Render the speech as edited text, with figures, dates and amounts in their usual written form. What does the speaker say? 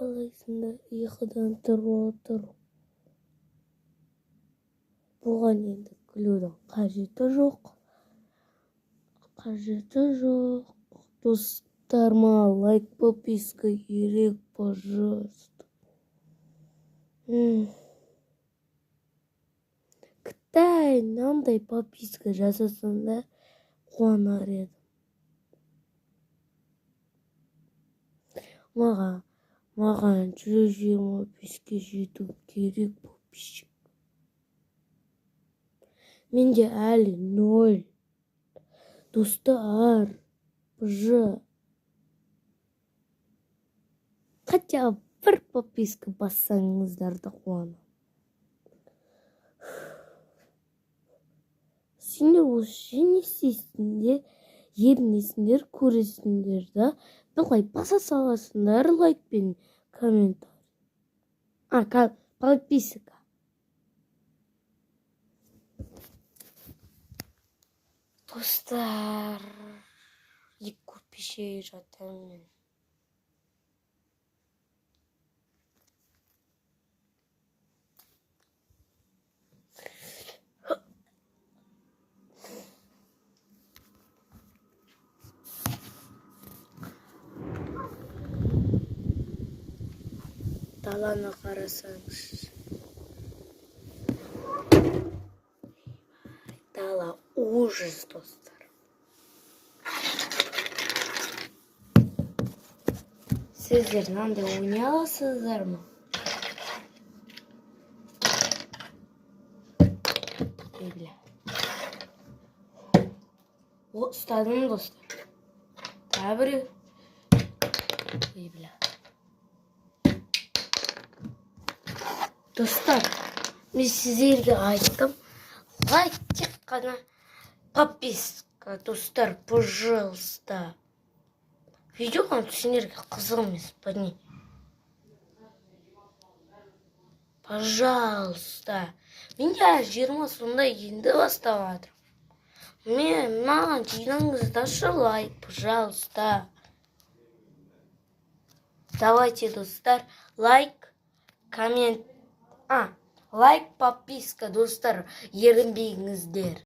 қалайсыңдар? Ұйқыдан тұрып отыр. Бұған енді күлудің қажеті жоқ. Достарыма лайк, подписка керек, пожалуйста. Қытай мынандай подписка жасасаңда қуанар едім. Маған 125-ке жету керек подписчик. Менде әлі 0. Достар, хотя бір подписка бассаңыздар да қуанам. Сендер осы не істейсіңдер, ерінесіңдер, көресіңдер да, былай баса саласыңдар лайк пен комментарий. Подписка. Достар, ек көрпеше жатамын. Даланы қарасаңыз. Дала ужас, достар. Сіздер мынандай ойнай аласыздар ма? Ұстадым, достар. Тәбірі. Достар, мен сіздерге айттым. Лайк тек қана, подписка, достар, пожалуйста. Видеоға сендерге қызық емес, бәне. Пожалуйста. Менде 20 сонда енді бастап жатыр. Маған жинаңыздаршы лайк, пожалуйста. Давайте, достар, лайк, коммент, лайк, подписка, достар, ерінбейіңіздер.